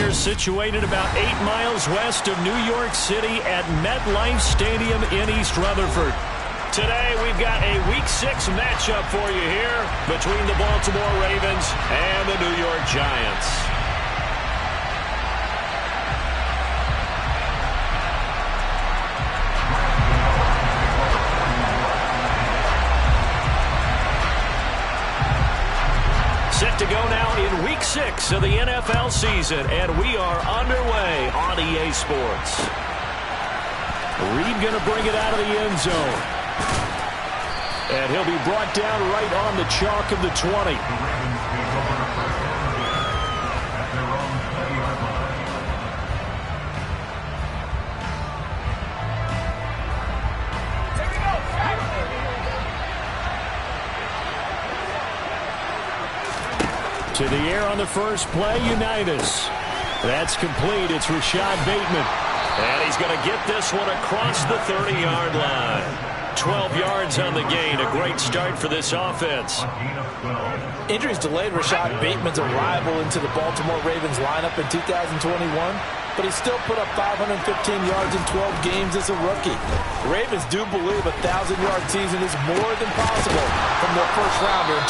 here situated about 8 miles west of New York City at MetLife Stadium in East Rutherford. Today we've got a Week 6 matchup for you here between the Baltimore Ravens and the New York Giants. Set to go now in Week 6 of the NFL season, and we are underway on EA Sports. Reed going to bring it out of the end zone. And he'll be brought down right on the chalk of the 20. To the air on the first play, Unitas. That's complete. It's Rashad Bateman. And he's going to get this one across the 30-yard line. 12 yards on the gain. A great start for this offense. Injuries delayed Rashad Bateman's arrival into the Baltimore Ravens lineup in 2021, but he still put up 515 yards in 12 games as a rookie. The Ravens do believe a 1,000-yard season is more than possible from their first rounder in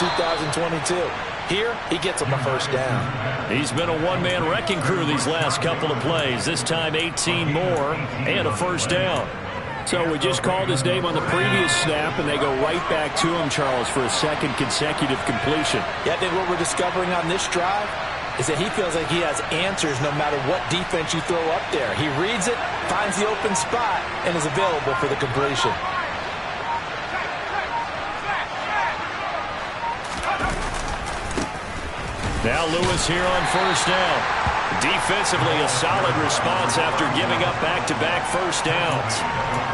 2022. Here, he gets him a first down. He's been a one-man wrecking crew these last couple of plays. This time 18 more and a first down. So we just called his name on the previous snap, and they go right back to him, Charles, for a second consecutive completion. Yeah, I think what we're discovering on this drive is that he feels like he has answers no matter what defense you throw up there. He reads it, finds the open spot, and is available for the completion. Now Lewis here on first down. Defensively, a solid response after giving up back-to-back first downs.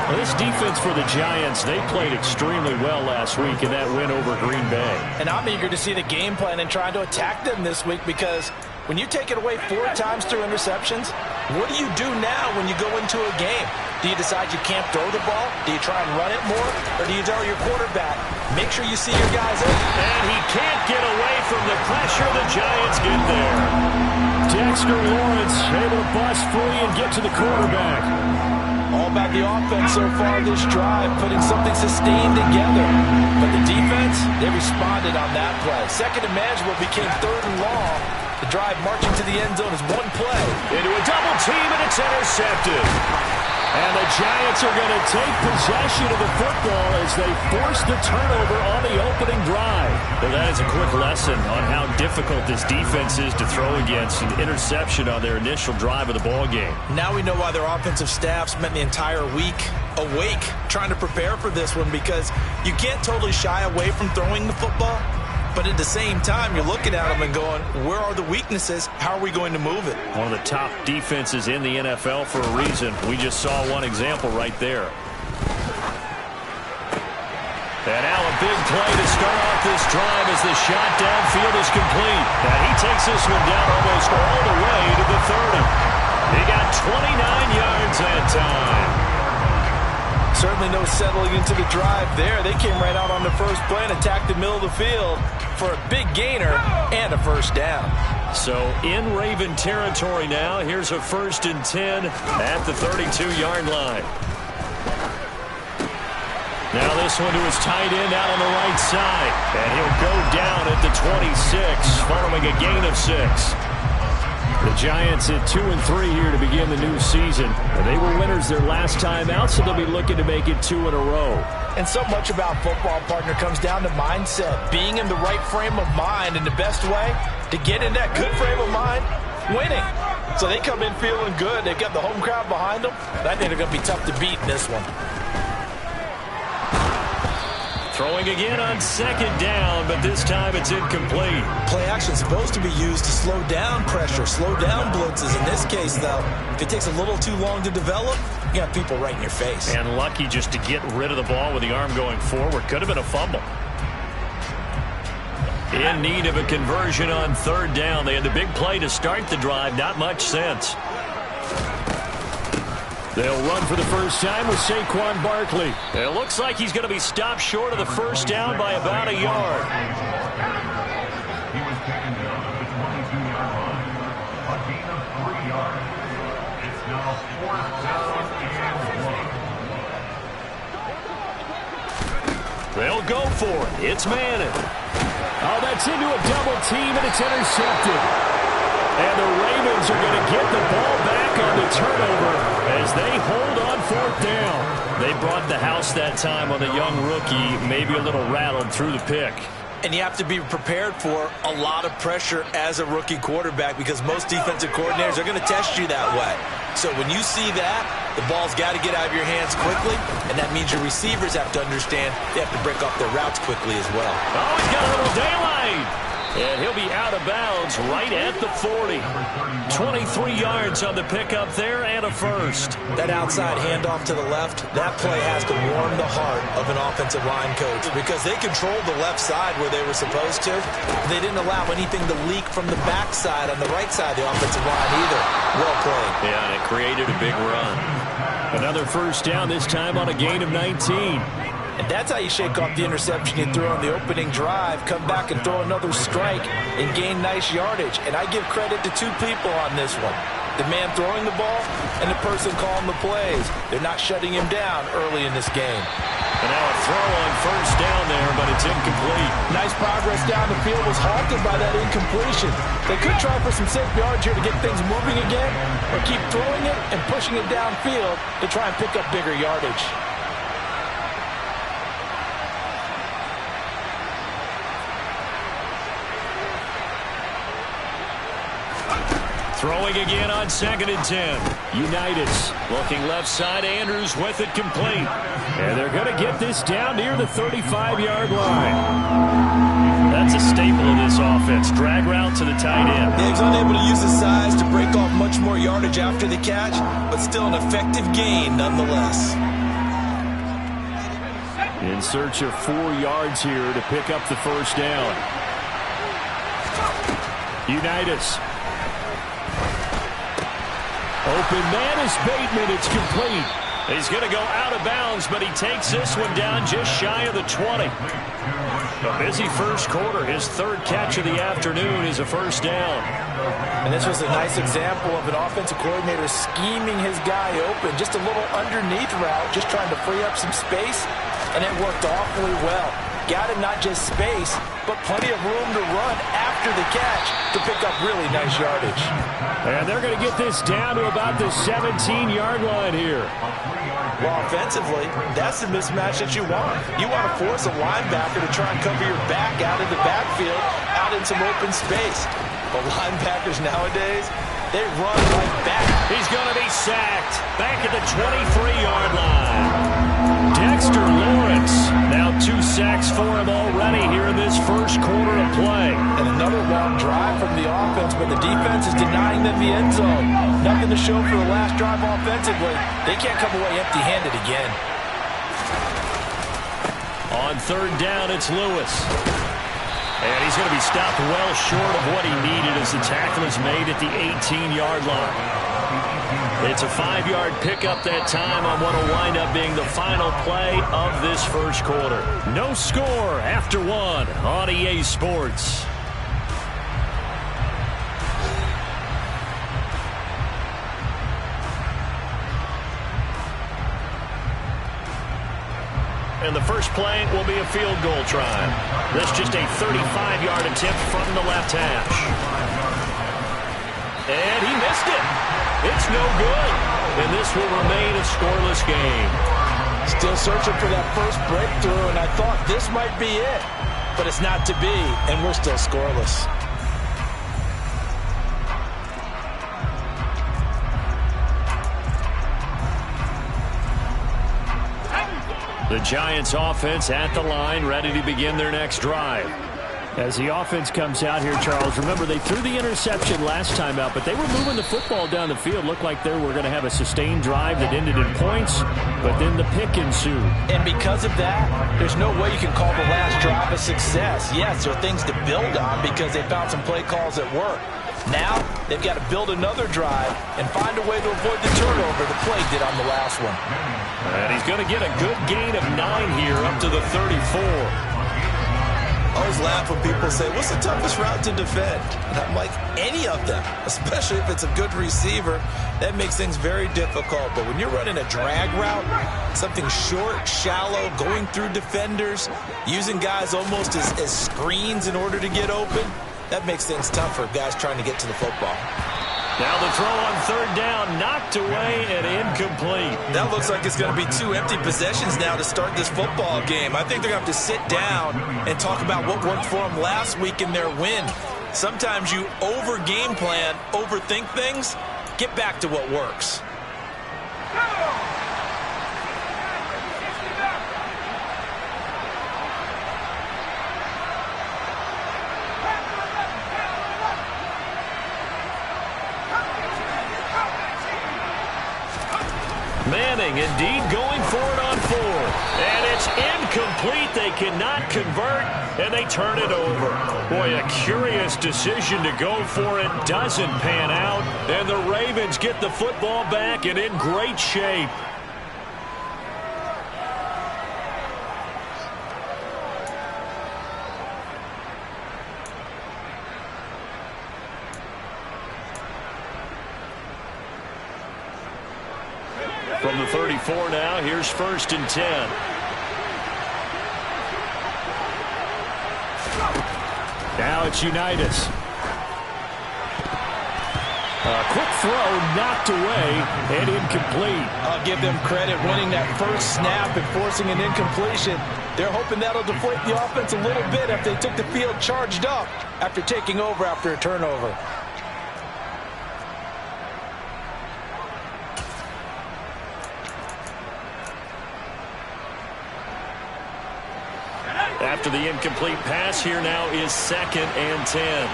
Well, this defense for the Giants, they played extremely well last week in that win over Green Bay. And I'm eager to see the game plan and trying to attack them this week, because when you take it away 4 times through interceptions, what do you do now when you go into a game? Do you decide you can't throw the ball? Do you try and run it more? Or do you tell your quarterback, make sure you see your guys open? And he can't get away from the pressure. The Giants get there. Dexter Lawrence able to bust free and get to the quarterback. All about the offense so far this drive, putting something sustained together. But the defense, they responded on that play. Second and manageable became 3rd and long. The drive marching to the end zone is one play. Into a double team, and it's intercepted. And the Giants are going to take possession of the football as they force the turnover on the opening drive. Well, that is a quick lesson on how difficult this defense is to throw against. An interception on their initial drive of the ball game. Now we know why their offensive staff spent the entire week awake trying to prepare for this one, because you can't totally shy away from throwing the football. But at the same time, you're looking at them and going, where are the weaknesses? How are we going to move it? One of the top defenses in the NFL for a reason. We just saw one example right there. And now a big play to start off this drive as the shot downfield is complete. And he takes this one down almost all the way to the 30. He got 29 yards that time. Certainly no settling into the drive there. They came right out on the first play and attacked the middle of the field for a big gainer and a first down. So in Raven territory now. Here's a 1st and 10 at the 32-yard line. Now this one to his tight end out on the right side. And he'll go down at the 26 following a gain of 6. The Giants at 2-3 here to begin the new season. And they were winners their last time out, so they'll be looking to make it 2 in a row. And so much about football, partner, comes down to mindset. Being in the right frame of mind, and the best way to get in that good frame of mind, winning. So they come in feeling good. They've got the home crowd behind them. I think they're going to be tough to beat in this one. Throwing again on 2nd down, but this time it's incomplete. Play action is supposed to be used to slow down pressure, slow down blitzes. In this case, though, if it takes a little too long to develop, you got people right in your face. And lucky just to get rid of the ball with the arm going forward. Could have been a fumble. In need of a conversion on 3rd down. They had the big play to start the drive. Not much sense. They'll run for the first time with Saquon Barkley. It looks like he's going to be stopped short of the first down by about a yard. He was taken down at the 22-yard line. A gain of 3. yards. It's now 4th down and 1. They'll go for it. It's Madden. Oh, that's into a double team, and it's intercepted. And the Ravens are going to get the ball back on the turnover as they hold on 4th down. They brought the house that time on the young rookie, maybe a little rattled through the pick. And you have to be prepared for a lot of pressure as a rookie quarterback because most defensive coordinators are going to test you that way. So when you see that, the ball's got to get out of your hands quickly, and that means your receivers have to understand they have to break off their routes quickly as well. Oh, he's got a little daylight. And he'll be out of bounds right at the 40. 23 yards on the pickup there and a first. That outside handoff to the left, that play has to warm the heart of an offensive line coach because they controlled the left side where they were supposed to. They didn't allow anything to leak from the backside on the right side of the offensive line either. Well played. Yeah, and it created a big run. Another first down, this time on a gain of 19. And that's how you shake off the interception you threw on the opening drive, come back and throw another strike and gain nice yardage. And I give credit to two people on this one. The man throwing the ball and the person calling the plays. They're not shutting him down early in this game. And now a throw on first down there, but it's incomplete. Nice progress down the field was halted by that incompletion. They could try for some safe yards here to get things moving again, or keep throwing it and pushing it downfield to try and pick up bigger yardage. Throwing again on 2nd and 10. Unitas looking left side. Andrews with it complete. And they're going to get this down near the 35-yard line. That's a staple of this offense. Drag route to the tight end. Yeah, he's unable to use his size to break off much more yardage after the catch, but still an effective gain nonetheless. In search of 4 yards here to pick up the first down. Unitas. Open man is Bateman. It's complete. He's going to go out of bounds, but he takes this one down just shy of the 20. A busy first quarter. His 3rd catch of the afternoon is a first down. And this was a nice example of an offensive coordinator scheming his guy open. Just a little underneath route, just trying to free up some space, and it worked awfully well. Got him not just space, but plenty of room to run after the catch to pick up really nice yardage. And they're going to get this down to about the 17-yard line here. Well, offensively, that's the mismatch that you want. You want to force a linebacker to try and cover your back out of the backfield, out in some open space. But linebackers nowadays, they run like that. He's going to be sacked back at the 23-yard line. Dexter Lawrence, now 2 sacks for him already here in this first quarter of play. And another long drive from the offense, but the defense is denying them the end zone. Nothing to show for the last drive offensively. They can't come away empty-handed again. On 3rd down, it's Lewis. And he's going to be stopped well short of what he needed as the tackle is made at the 18-yard line. It's a 5-yard pickup that time on what will wind up being the final play of this first quarter. No score after 1 on EA Sports. And the first play will be a field goal try. That's just a 35-yard attempt from the left hash. And he missed it. It's no good. And this will remain a scoreless game. Still searching for that first breakthrough, and I thought this might be it. But it's not to be, and we're still scoreless. The Giants offense at the line, ready to begin their next drive. As the offense comes out here, Charles, remember they threw the interception last time out, but they were moving the football down the field. Looked like they were going to have a sustained drive that ended in points, but then the pick ensued. And because of that, there's no way you can call the last drive a success. Yes, there are things to build on because they found some play calls that work. Now, they've got to build another drive and find a way to avoid the turnover the play did on the last one. And he's going to get a good gain of 9 here up to the 34. I always laugh when people say, what's the toughest route to defend? And I'm like, any of them, especially if it's a good receiver. That makes things very difficult. But when you're running a drag route, something short, shallow, going through defenders, using guys almost as screens in order to get open, that makes things tough for guys trying to get to the football. Now the throw on third down, knocked away and incomplete. That looks like it's going to be 2 empty possessions now to start this football game. I think they're going to have to sit down and talk about what worked for them last week in their win. Sometimes you over-game plan, overthink things. Get back to what works. Manning indeed going for it on 4. And it's incomplete. They cannot convert, and they turn it over. Boy, a curious decision to go for it. Doesn't pan out, and the Ravens get the football back and in great shape. From the 34 now, here's 1st and 10. Now it's Unitas. A quick throw knocked away and incomplete. I'll give them credit winning that first snap and forcing an incompletion. They're hoping that'll deflate the offense a little bit after they took the field charged up after taking over after a turnover. After the incomplete pass, here now is 2nd and 10.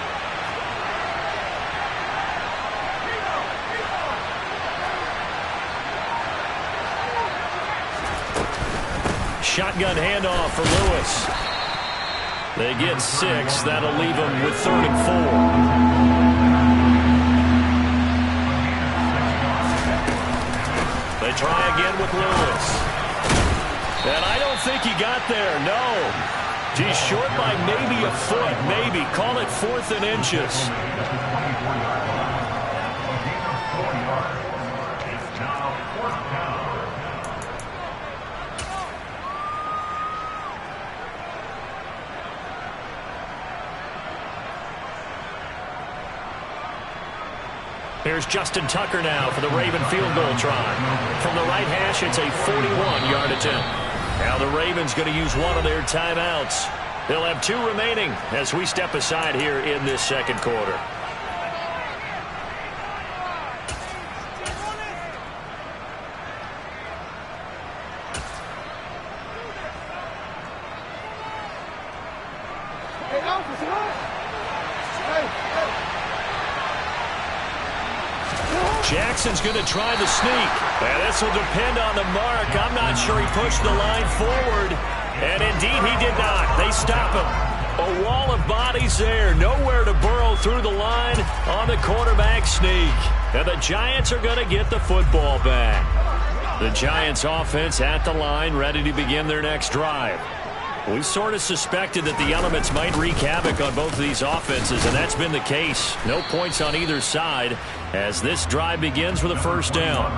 Shotgun handoff for Lewis. They get 6. That'll leave them with 3rd and 4. They try again with Lewis. And I don't think he got there, no. He's short by maybe a foot, maybe. Call it 4th and inches. Here's Justin Tucker now for the Raven field goal try. From the right hash, it's a 41-yard attempt. Now the Ravens going to use one of their timeouts. They'll have 2 remaining as we step aside here in this second quarter. Jackson's going to try the sneak. And this will depend on the mark. I'm not sure he pushed the line forward. And indeed he did not. They stop him. A wall of bodies there. Nowhere to burrow through the line on the quarterback sneak. And the Giants are going to get the football back. The Giants offense at the line, ready to begin their next drive. We sort of suspected that the elements might wreak havoc on both of these offenses, and that's been the case. No points on either side as this drive begins with a first down.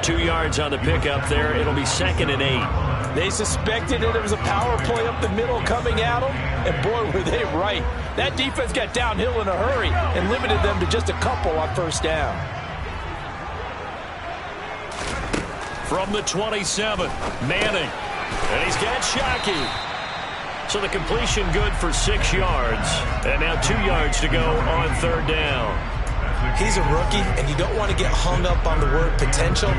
2 yards on the pickup there. It'll be 2nd and 8. They suspected that it was a power play up the middle coming at them, and boy, were they right. That defense got downhill in a hurry and limited them to just a couple on first down. From the 27, Manning. And he's got Shockey. So the completion good for 6 yards. And now 2 yards to go on third down. He's a rookie, and you don't want to get hung up on the word potential.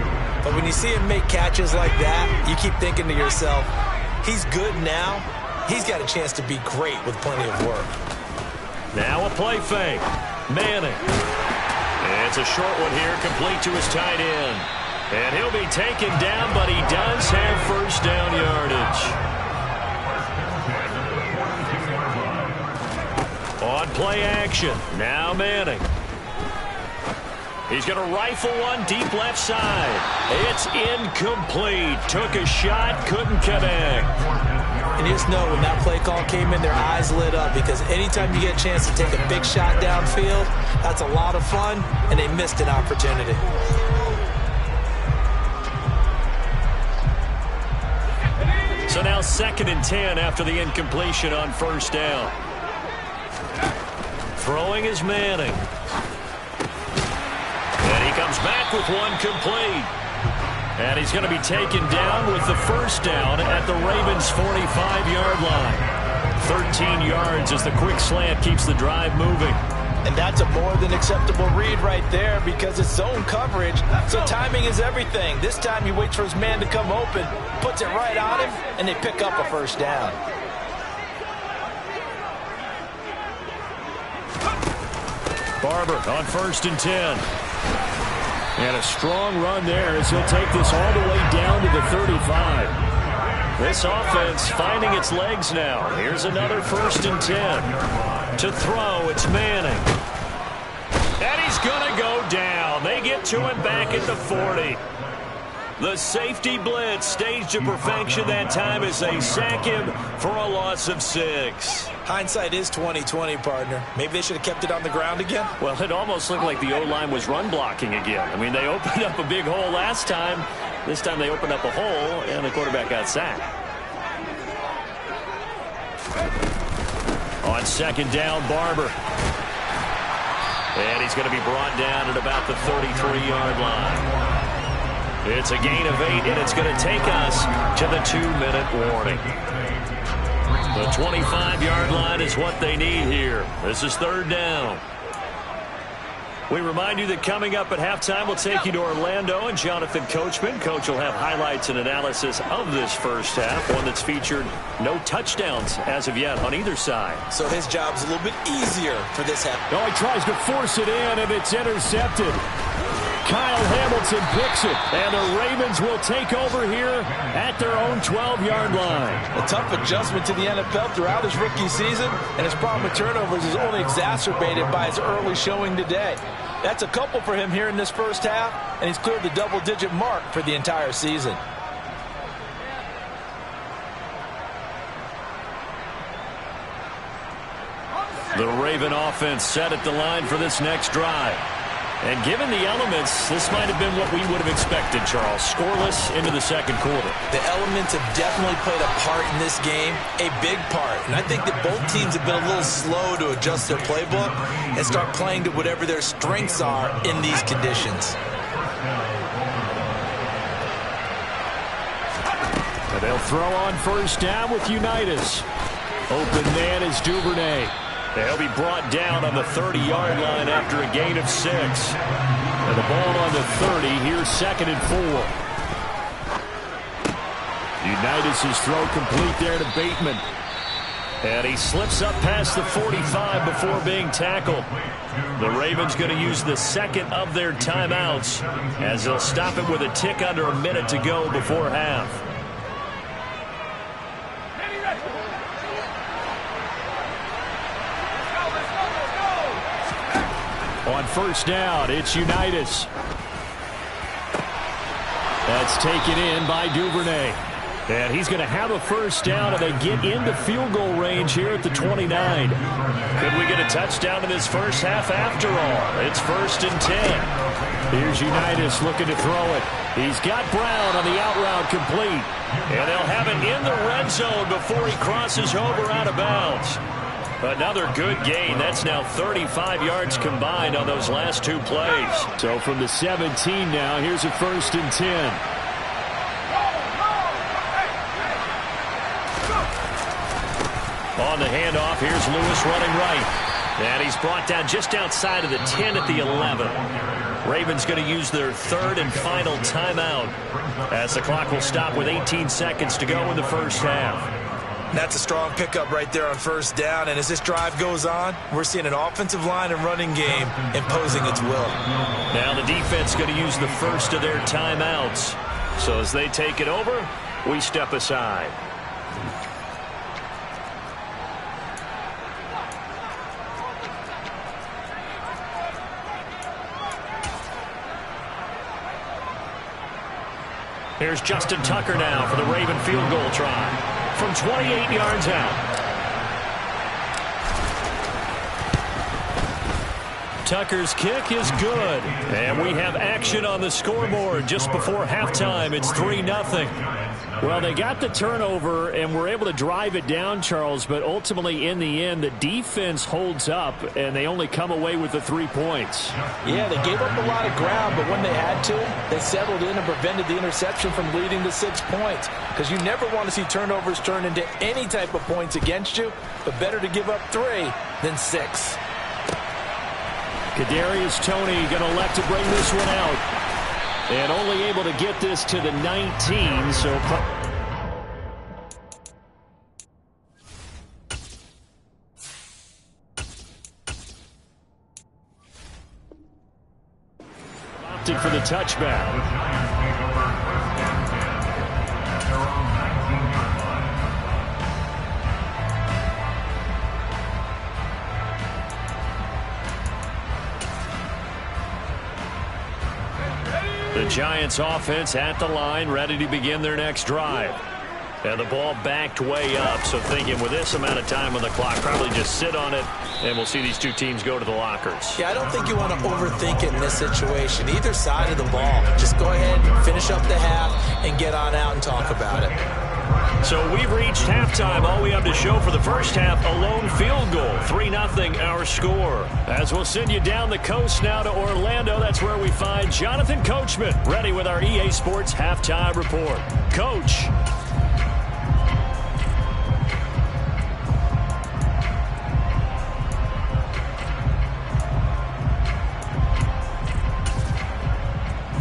But when you see him make catches like that, you keep thinking to yourself, he's good now. He's got a chance to be great with plenty of work. Now a play fake. Manning. And it's a short one here, complete to his tight end. And he'll be taken down, but he does have first down yardage. On play action, now Manning. He's going to rifle one deep left side. It's incomplete. Took a shot, couldn't connect. And And you just know when that play call came in, their eyes lit up, because anytime you get a chance to take a big shot downfield, that's a lot of fun, and they missed an opportunity. So now 2nd and 10 after the incompletion on first down. Throwing is Manning. And he comes back with one complete. And he's going to be taken down with the first down at the Ravens' 45-yard line. 13 yards as the quick slant keeps the drive moving. And that's a more than acceptable read right there, because it's zone coverage, so timing is everything. This time he waits for his man to come open, puts it right on him, and they pick up a first down. Barber on 1st and 10. And a strong run there as he'll take this all the way down to the 35. This offense finding its legs now. Here's another 1st and 10. To throw, it's Manning. And he's going to go down. They get to him back at the 40. The safety blitz staged to perfection that time as they sack him for a loss of 6. Hindsight is 20/20, partner. Maybe they should have kept it on the ground again. Well, it almost looked like the O-line was run blocking again. I mean, they opened up a big hole last time. This time they opened up a hole, and the quarterback got sacked. On 2nd down, Barber. And he's going to be brought down at about the 33-yard line. It's a gain of 8, and it's going to take us to the 2-minute warning. The 25-yard line is what they need here. This is 3rd down. We remind you that coming up at halftime, we'll take you to Orlando and Jonathan Coachman. Coach will have highlights and analysis of this first half, one that's featured no touchdowns as of yet on either side. So his job's a little bit easier for this half. Oh, he tries to force it in, and it's intercepted. Kyle Hamilton picks it, and the Ravens will take over here at their own 12-yard line. A tough adjustment to the NFL throughout his rookie season, and his problem with turnovers is only exacerbated by his early showing today. That's a couple for him here in this first half, and he's cleared the double-digit mark for the entire season. The Raven offense set at the line for this next drive. And given the elements, this might have been what we would have expected, Charles. Scoreless into the 2nd quarter. The elements have definitely played a part in this game, a big part. And I think that both teams have been a little slow to adjust their playbook and start playing to whatever their strengths are in these conditions. And they'll throw on 1st down with Unitas. Open man is Duvernay. They'll be brought down on the 30-yard line after a gain of 6. And the ball on the 30. Here's 2nd and 4. Unitas' throw complete there to Bateman. And he slips up past the 45 before being tackled. The Ravens going to use the 2nd of their timeouts as they'll stop it with a tick under a minute to go before half. On 1st down, it's Unitas. That's taken in by Duvernay. And he's going to have a first down, and they get into field goal range here at the 29. Could we get a touchdown in this first half after all? It's 1st and 10. Here's Unitas looking to throw it. He's got Brown on the out route complete. And they'll have it in the red zone before he crosses over out of bounds. Another good gain. That's now 35 yards combined on those last 2 plays. So from the 17 now, here's a 1st and 10. On the handoff, here's Lewis running right. And he's brought down just outside of the 10 at the 11. Ravens going to use their 3rd and final timeout as the clock will stop with 18 seconds to go in the first half. That's a strong pickup right there on 1st down, and as this drive goes on, we're seeing an offensive line and running game imposing its will. Now the defense going to use the 1st of their timeouts. So as they take it over, we step aside. Here's Justin Tucker now for the Raven field goal try. from 28 yards out. Tucker's kick is good. And we have action on the scoreboard just before halftime. It's 3-0. Well, they got the turnover and were able to drive it down, Charles, but ultimately in the end, the defense holds up, and they only come away with the 3 points. Yeah, they gave up a lot of ground, but when they had to, they settled in and prevented the interception from leading to 6 points. Because you never want to see turnovers turn into any type of points against you, but better to give up 3 than 6. Kadarius Toney going to elect to bring this one out. And only able to get this to the 19, so... opted for the touchback. The Giants offense at the line, ready to begin their next drive. And the ball backed way up, so thinking with this amount of time on the clock, probably just sit on it, and we'll see these two teams go to the lockers. Yeah, I don't think you want to overthink it in this situation. Either side of the ball, just go ahead, finish up the half, and get on out and talk about it. So we've reached halftime. All we have to show for the first half, a lone field goal. 3-0 our score. As we'll send you down the coast now to Orlando, that's where we find Jonathan Coachman, ready with our EA Sports halftime report. Coach.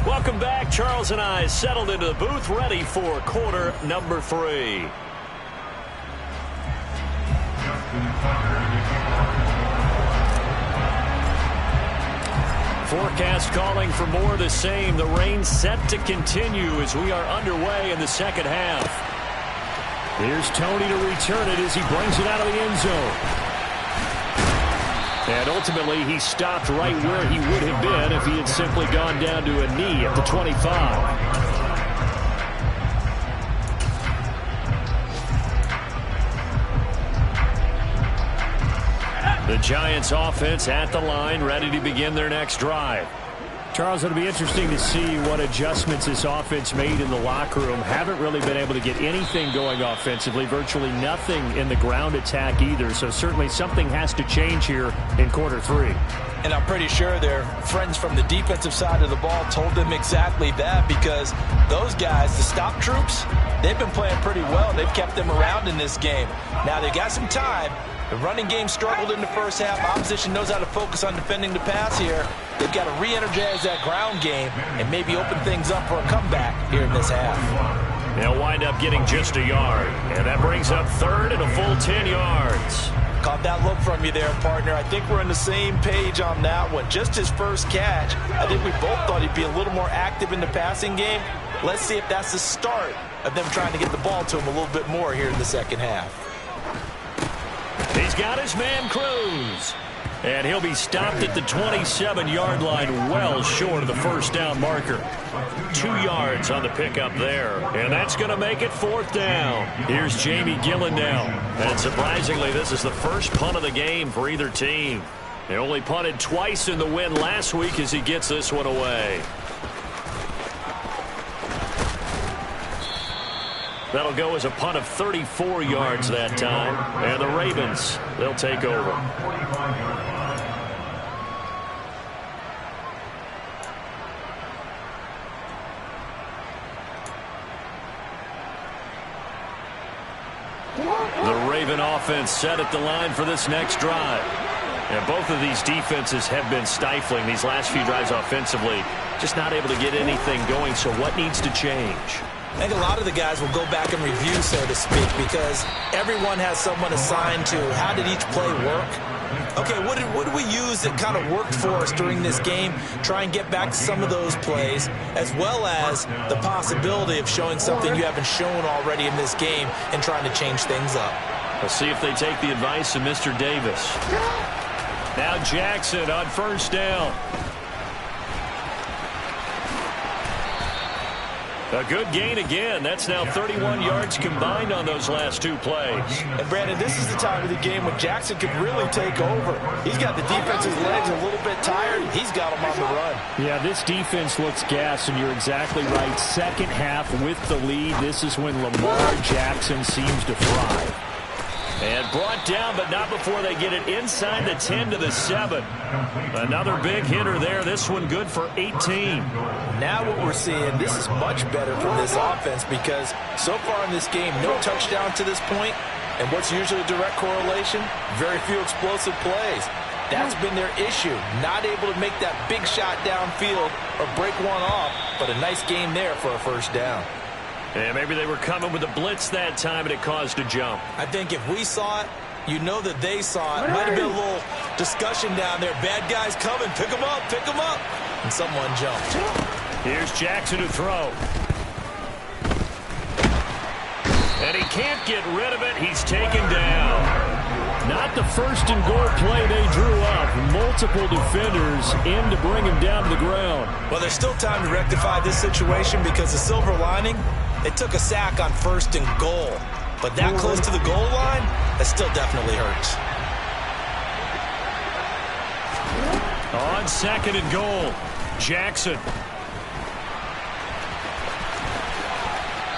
Welcome back. Charles and I settled into the booth, ready for quarter number 3. Forecast calling for more of the same. The rain set to continue as we are underway in the second half. Here's Toney to return it as he brings it out of the end zone. And ultimately, he stopped right where he would have been if he had simply gone down to a knee at the 25. The Giants offense at the line, ready to begin their next drive. Charles, it'll be interesting to see what adjustments this offense made in the locker room. Haven't really been able to get anything going offensively, virtually nothing in the ground attack either. So certainly something has to change here in quarter 3. And I'm pretty sure their friends from the defensive side of the ball told them exactly that, because those guys, the stop troops, they've been playing pretty well, and they've kept them around in this game. Now they got some time. The running game struggled in the first half. Opposition knows how to focus on defending the pass here. They've got to re-energize that ground game and maybe open things up for a comeback here in this half. They'll wind up getting just a yard, and that brings up third and a full 10 yards. Caught that look from you there, partner. I think we're on the same page on that one. Just his first catch, I think we both thought he'd be a little more active in the passing game. Let's see if that's the start of them trying to get the ball to him a little bit more here in the second half. He's got his man Cruz. And he'll be stopped at the 27-yard line, well short of the first down marker. 2 yards on the pickup there. And that's going to make it fourth down. Here's Jamie Gillen now. And surprisingly, this is the first punt of the game for either team. They only punted twice in the win last week as he gets this one away. That'll go as a punt of 34 yards that time. And the Ravens, they'll take over. The Raven offense set at the line for this next drive. And both of these defenses have been stifling these last few drives offensively. Just not able to get anything going, so what needs to change? I think a lot of the guys will go back and review, so to speak, because everyone has someone assigned to how did each play work. Okay, what did we use that kind of worked for us during this game? Try and get back to some of those plays, as well as the possibility of showing something you haven't shown already in this game and trying to change things up. Let's see if they take the advice of Mr. Davis. Now Jackson on first down. A good gain again. That's now 31 yards combined on those last two plays. And, Brandon, this is the time of the game when Jackson could really take over. He's got the defense's legs a little bit tired. He's got them on the run. Yeah, this defense looks gassed, and you're exactly right. Second half with the lead, this is when Lamar Jackson seems to thrive. And brought down, but not before they get it inside the 10 to the 7. Another big hitter there. This one good for 18. Now what we're seeing, this is much better from this offense because so far in this game, no touchdown to this point. And what's usually a direct correlation? Very few explosive plays. That's been their issue. Not able to make that big shot downfield or break one off, but a nice game there for a first down. And maybe they were coming with a blitz that time, and it caused a jump. I think if we saw it, you know that they saw it. Might have been a little discussion down there. Bad guys coming. Pick them up. Pick them up. And someone jumped. Here's Jackson to throw. And he can't get rid of it. He's taken down. Not the first and goal play they drew up. Multiple defenders in to bring him down to the ground. Well, there's still time to rectify this situation because the silver lining, they took a sack on first and goal. But that close to the goal line, that still definitely hurts. On second and goal, Jackson.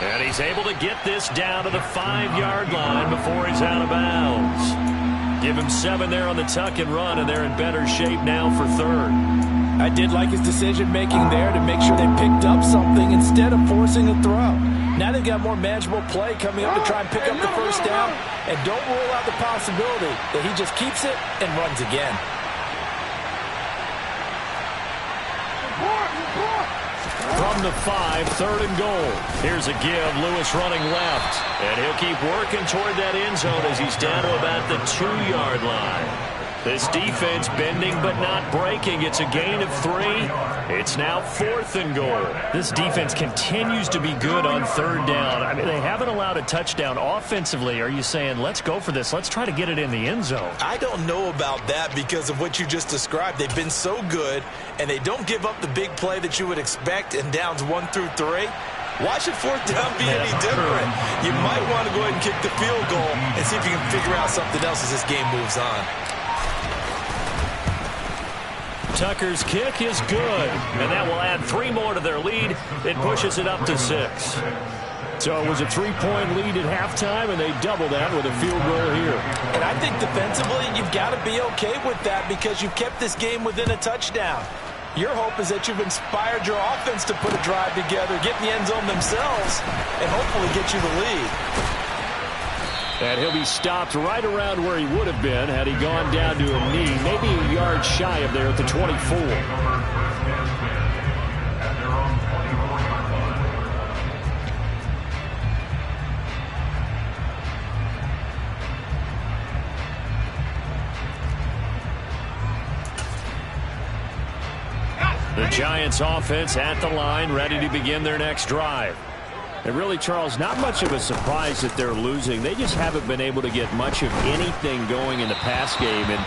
And he's able to get this down to the 5-yard line before he's out of bounds. Give him 7 there on the tuck and run, and they're in better shape now for third. I did like his decision-making there to make sure they picked up something instead of forcing a throw. Now they've got more manageable play coming up to try and pick up the first down, and don't rule out the possibility that he just keeps it and runs again. From the 5, third and goal. Here's a give. Lewis running left. And he'll keep working toward that end zone as he's down to about the 2-yard line. This defense bending but not breaking. It's a gain of 3. It's now 4th and goal. This defense continues to be good on third down. I mean, they haven't allowed a touchdown offensively. Are you saying, let's go for this? Let's try to get it in the end zone. I don't know about that because of what you just described. They've been so good, and they don't give up the big play that you would expect in downs 1 through 3. Why should fourth down be any different? You might want to go ahead and kick the field goal and see if you can figure out something else as this game moves on. Tucker's kick is good, and that will add 3 more to their lead. It pushes it up to 6. So it was a 3-point lead at halftime, and they double that with a field goal here. And I think defensively, you've got to be okay with that because you've kept this game within a touchdown. Your hope is that you've inspired your offense to put a drive together, get in the end zone themselves, and hopefully get you the lead. And he'll be stopped right around where he would have been had he gone down to a knee, maybe a yard shy of there at the 24. The Giants offense at the line, ready to begin their next drive. And really, Charles, not much of a surprise that they're losing. They just haven't been able to get much of anything going in the pass game. And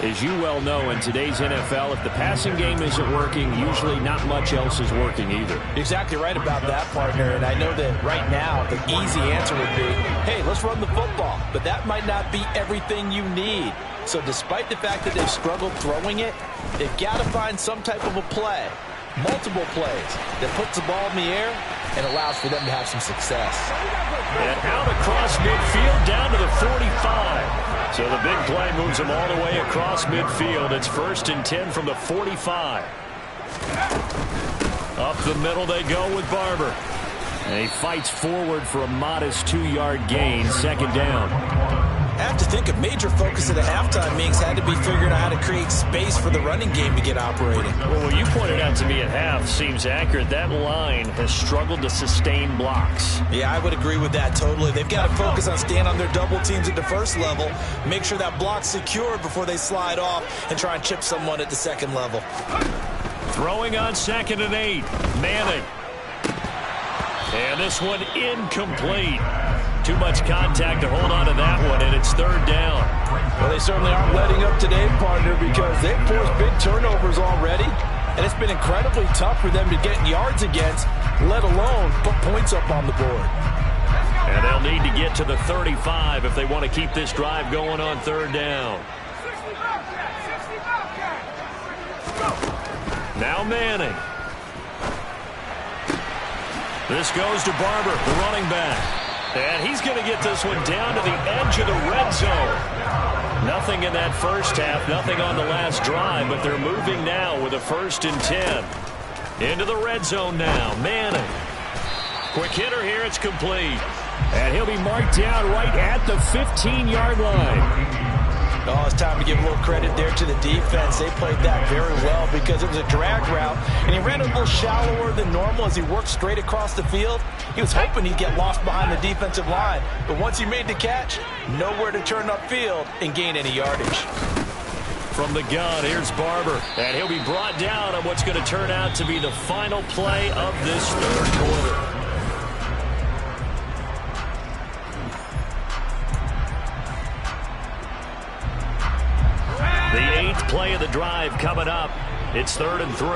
as you well know, in today's NFL, if the passing game isn't working, usually not much else is working either. Exactly right about that, partner. And I know that right now the easy answer would be, hey, let's run the football. But that might not be everything you need. So despite the fact that they've struggled throwing it, they've got to find some type of a play, multiple plays, that puts the ball in the air and allows for them to have some success. And out across midfield down to the 45. So the big play moves them all the way across midfield. It's 1st and 10 from the 45. Up the middle they go with Barber. And he fights forward for a modest 2-yard gain, 2nd down. I have to think a major focus at the halftime meetings had to be figuring out how to create space for the running game to get operating. Well, what you pointed out to me at half seems accurate. That line has struggled to sustain blocks. Yeah, I would agree with that totally. They've got to focus on staying on their double teams at the first level, make sure that block's secure before they slide off and try and chip someone at the second level. Throwing on 2nd and 8. Manning. And this one incomplete. Too much contact to hold on to that one, and it's 3rd down. Well, they certainly aren't letting up today, partner, because they've forced big turnovers already. And it's been incredibly tough for them to get yards against, let alone put points up on the board. And they'll need to get to the 35 if they want to keep this drive going on third down. Now Manning. This goes to Barber, the running back. And he's going to get this one down to the edge of the red zone. Nothing in that first half, nothing on the last drive, but they're moving now with a 1st and 10. Into the red zone now, Manning. Quick hitter here, it's complete. And he'll be marked down right at the 15-yard line. Oh, it's time to give a little credit there to the defense. They played that very well because it was a drag route, and he ran a little shallower than normal as he worked straight across the field. He was hoping he'd get lost behind the defensive line, but once he made the catch, nowhere to turn upfield and gain any yardage. From the gun, here's Barber, and he'll be brought down on what's going to turn out to be the final play of this third quarter. The 8th play of the drive coming up. It's 3rd and 3.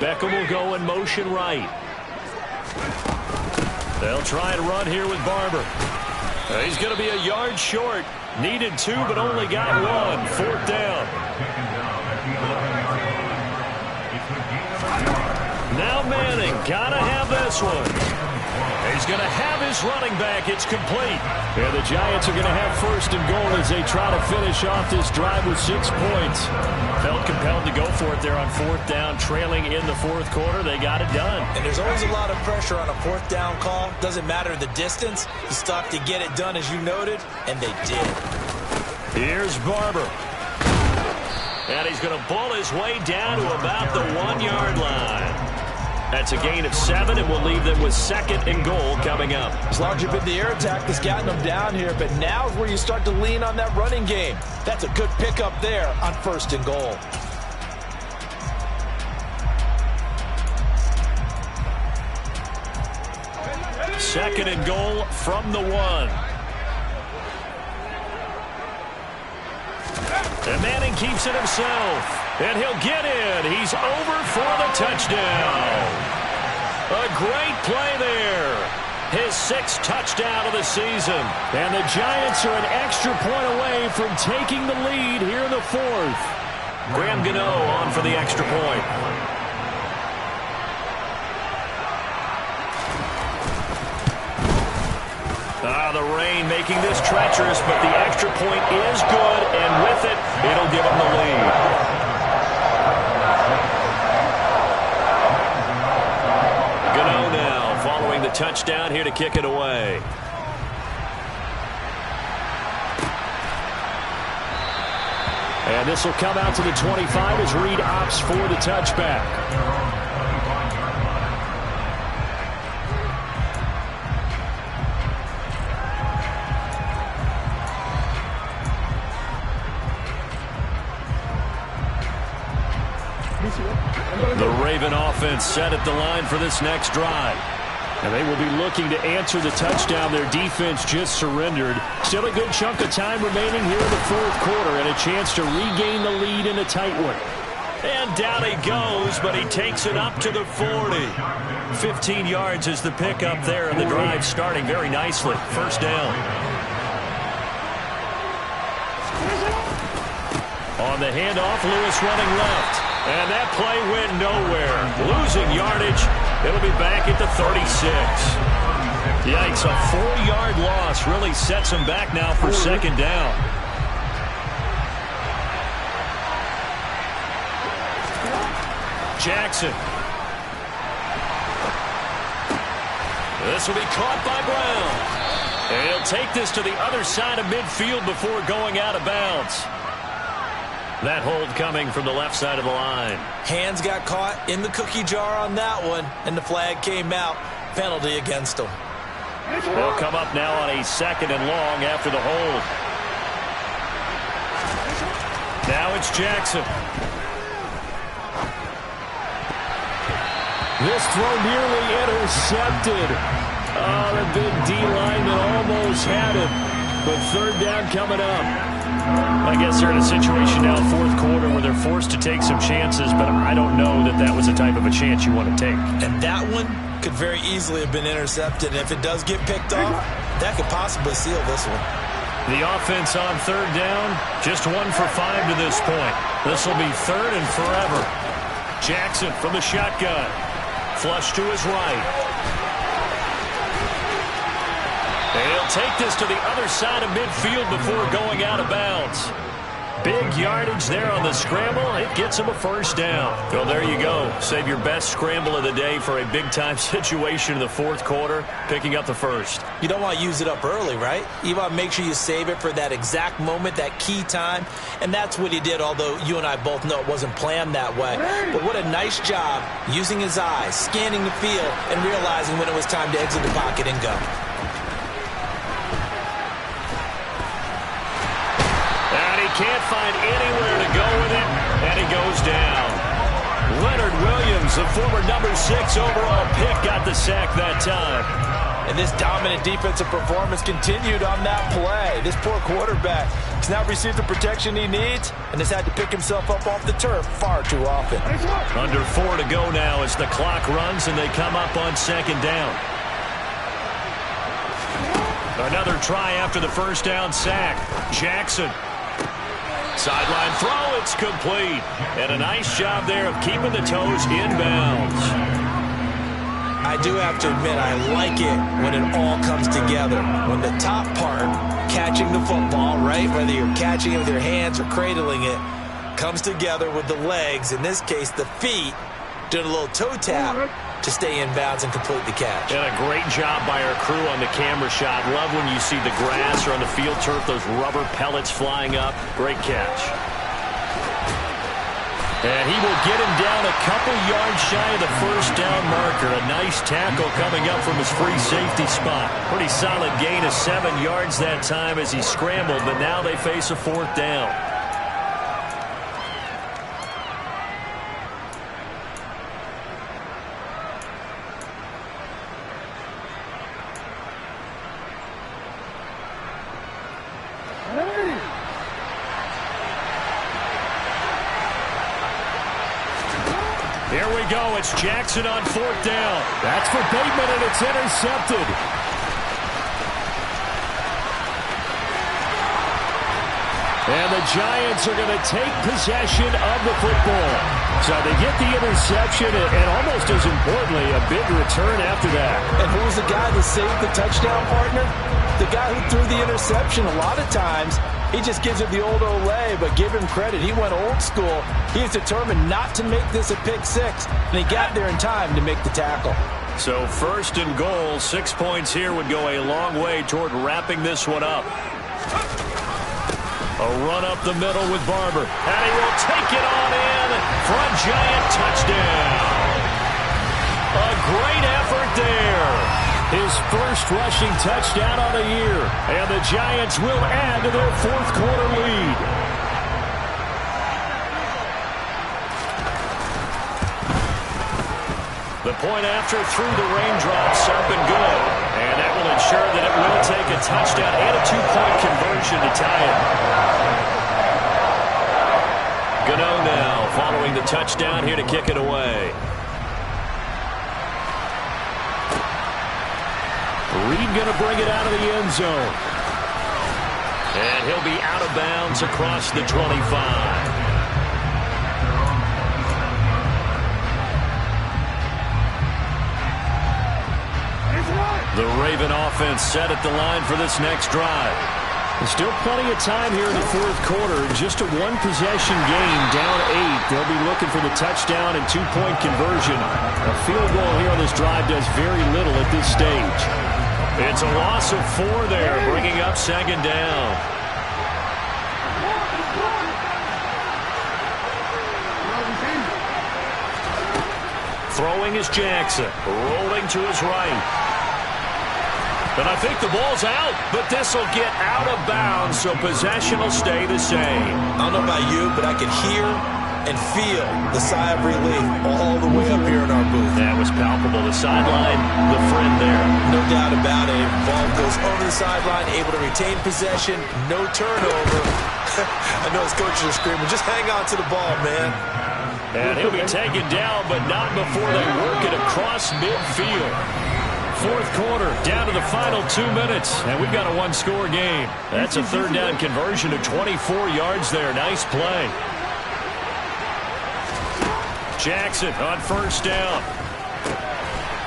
Beckham will go in motion right. They'll try and run here with Barber. He's going to be a yard short. Needed 2, but only got 1. 4th down. Now Manning. Gotta have this one. He's going to have his running back. It's complete. And the Giants are going to have 1st and goal as they try to finish off this drive with 6 points. Felt compelled to go for it there on 4th down, trailing in the 4th quarter. They got it done. And there's always a lot of pressure on a 4th down call. Doesn't matter the distance. You still have to get it done, as you noted, and they did. Here's Barber. And he's going to bull his way down to about the 1-yard line. That's a gain of 7, and we'll leave them with 2nd and goal coming up. It's largely been the air attack that's gotten them down here, but now is where you start to lean on that running game. That's a good pickup there on 1st and goal. Second and goal from the 1. And Manning keeps it himself. And he'll get in. He's over for the touchdown. A great play there. His 6th touchdown of the season. And the Giants are an extra point away from taking the lead here in the 4th. Graham Gano on for the extra point. The rain making this treacherous, but the extra point is good, and with it, it'll give them the lead. Gano now following the touchdown here to kick it away. And this will come out to the 25 as Reed opts for the touchback. The Raven offense set at the line for this next drive. And they will be looking to answer the touchdown their defense just surrendered. Still a good chunk of time remaining here in the 4th quarter and a chance to regain the lead in a tight one. And down he goes, but he takes it up to the 40. 15 yards is the pickup there, and the drive starting very nicely. 1st down. On the handoff, Lewis running left. And that play went nowhere. Losing yardage. It'll be back at the 36. Yikes, a 4-yard loss really sets him back now for 2nd down. Jackson. This will be caught by Brown. And he'll take this to the other side of midfield before going out of bounds. That hold coming from the left side of the line. Hands got caught in the cookie jar on that one, and the flag came out. Penalty against him. They'll come up now on a 2nd and long after the hold. Now it's Jackson. This throw nearly intercepted. Oh, the big D lineman almost had it. But third down coming up. I guess they're in a situation now, fourth quarter, where they're forced to take some chances, but I don't know that that was the type of a chance you want to take. And that one could very easily have been intercepted. And if it does get picked off, that could possibly seal this one. The offense on third down, just 1 for 5 to this point. This will be third and forever. Jackson from the shotgun. Flush to his right. And he'll take this to the other side of midfield before going out of bounds. Big yardage there on the scramble. It gets him a first down. Well, there you go. Save your best scramble of the day for a big-time situation in the fourth quarter, picking up the first. You don't want to use it up early, right? You want to make sure you save it for that exact moment, that key time. And that's what he did, although you and I both know it wasn't planned that way. But what a nice job using his eyes, scanning the field, and realizing when it was time to exit the pocket and go. Can't find anywhere to go with it, and he goes down. Leonard Williams, the former number 6 overall pick, got the sack that time. And this dominant defensive performance continued on that play. This poor quarterback has now received the protection he needs and has had to pick himself up off the turf far too often. Under 4 to go now as the clock runs and they come up on second down. Another try after the first down sack. Jackson. Sideline throw, it's complete. And a nice job there of keeping the toes inbounds. I do have to admit, I like it when it all comes together. When the top part, catching the football, right, whether you're catching it with your hands or cradling it, comes together with the legs, in this case the feet, doing a little toe tap to stay in bounds and complete the catch. And a great job by our crew on the camera shot. Love when you see the grass or on the field turf, those rubber pellets flying up. Great catch. And he will get him down a couple yards shy of the first down marker. A nice tackle coming up from his free safety spot. Pretty solid gain of 7 yards that time as he scrambled, but now they face a fourth down. Here we go. It's Jackson on fourth down. That's for Bateman, and it's intercepted. And the Giants are going to take possession of the football. So they get the interception, and almost as importantly, a big return after that. And who was the guy that saved the touchdown, partner? The guy who threw the interception. A lot of times, he just gives it the old Olay, but give him credit. He went old school. He is determined not to make this a pick six, and he got there in time to make the tackle. So first and goal, 6 points here would go a long way toward wrapping this one up. A run up the middle with Barber, and he will take it on in for a Giant touchdown. A great effort there. His first rushing touchdown on the year. And the Giants will add to their fourth quarter lead. The point after through the raindrops up and good. And that will ensure that it will take a touchdown and a 2-point conversion to tie it. Gano now following the touchdown here to kick it away. Reed going to bring it out of the end zone. And he'll be out of bounds across the 25. The Raven offense set at the line for this next drive. There's still plenty of time here in the fourth quarter. Just a one-possession game, down 8. They'll be looking for the touchdown and 2-point conversion. A field goal here on this drive does very little at this stage. It's a loss of 4 there, bringing up second down. Throwing is Jackson, rolling to his right. And I think the ball's out, but this will get out of bounds, so possession will stay the same. I don't know about you, but I can hear and feel the sigh of relief all the way up here in our booth. That was palpable. The sideline, the friend there. No doubt about it. Ball goes over the sideline, able to retain possession, no turnover. I know his coaches are screaming, just hang on to the ball, man. And he'll be taken down, but not before they work it across midfield. Fourth quarter, down to the final 2 minutes, and we've got a one-score game. That's a third down conversion to 24 yards there. Nice play. Jackson on first down.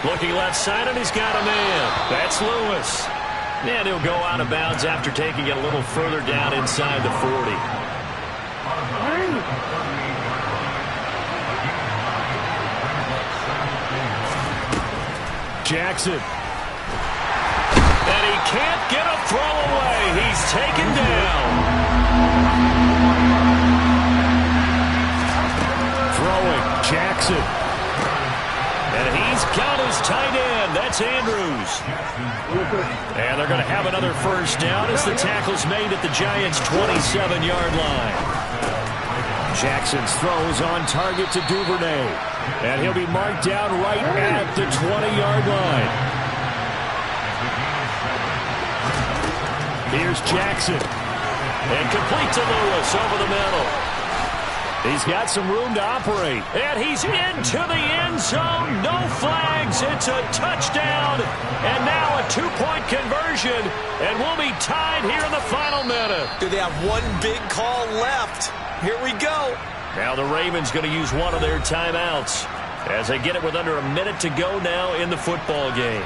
Looking left side, and he's got a man. That's Lewis. And he'll go out of bounds after taking it a little further down inside the 40. Jackson. And he can't get a throw away. He's taken down. Throwing, Jackson. And he's got his tight end. That's Andrews. And they're going to have another first down as the tackle's made at the Giants' 27-yard line. Jackson's throw is on target to Duvernay. And he'll be marked down right at the 20-yard line. Here's Jackson. And complete to Lewis over the middle. He's got some room to operate. And he's into the end zone. No flags. It's a touchdown. And now a two-point conversion. And we'll be tied here in the final minute. Do they have one big call left? Here we go. Now the Ravens going to use one of their timeouts as they get it with under a minute to go now in the football game.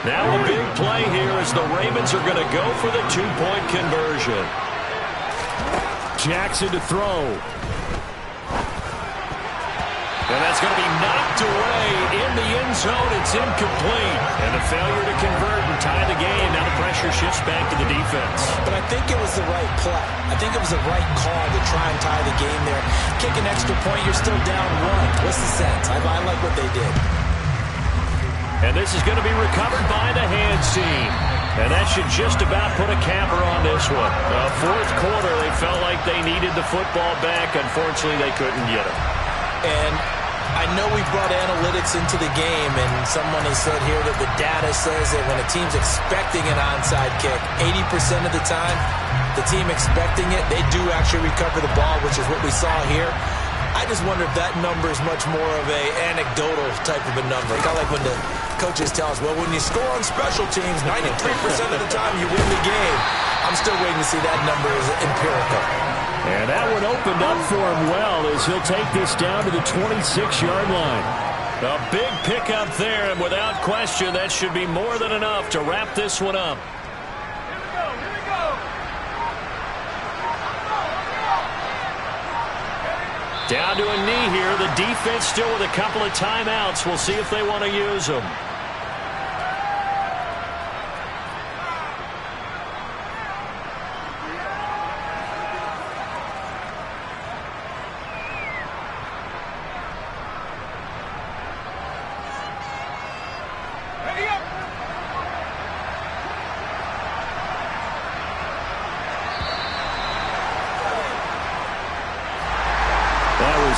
Now a big play here as the Ravens are going to go for the two-point conversion. Jackson to throw. And that's going to be knocked away in the end zone. It's incomplete. And a failure to convert and tie the game. Now the pressure shifts back to the defense. But I think it was the right play. I think it was the right call to try and tie the game there. Kick an extra point, you're still down one. What's the sense? I like what they did. And this is going to be recovered by the hands team. And that should just about put a capper on this one. Fourth quarter, they felt like they needed the football back. Unfortunately, they couldn't get it. And I know we brought analytics into the game, and someone has said here that the data says that when a team's expecting an onside kick, 80% of the time, the team expecting it, they do actually recover the ball, which is what we saw here. I just wonder if that number is much more of a anecdotal type of a number. Kind of like when the coaches tell us, well, when you score on special teams, 93% of the time you win the game. I'm still waiting to see that number is empirical. And that one opened up for him well as he'll take this down to the 26-yard line. A big pickup there, and without question, that should be more than enough to wrap this one up. Here we go. Down to a knee here. The defense still with a couple of timeouts. We'll see if they want to use them.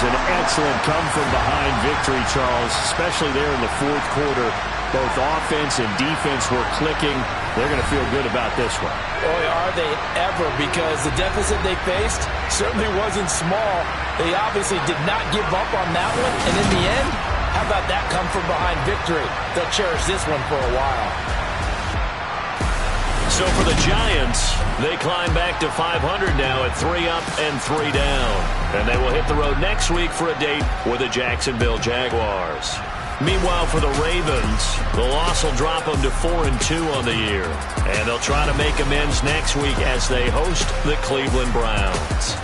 An excellent come-from-behind victory, Charles, especially there in the fourth quarter. Both offense and defense were clicking. They're going to feel good about this one. Boy, are they ever, because the deficit they faced certainly wasn't small. They obviously did not give up on that one, and in the end, how about that come-from-behind victory? They'll cherish this one for a while. So for the Giants, they climb back to 500 now at 3 up and 3 down. And they will hit the road next week for a date with the Jacksonville Jaguars. Meanwhile, for the Ravens, the loss will drop them to 4-2 on the year. And they'll try to make amends next week as they host the Cleveland Browns.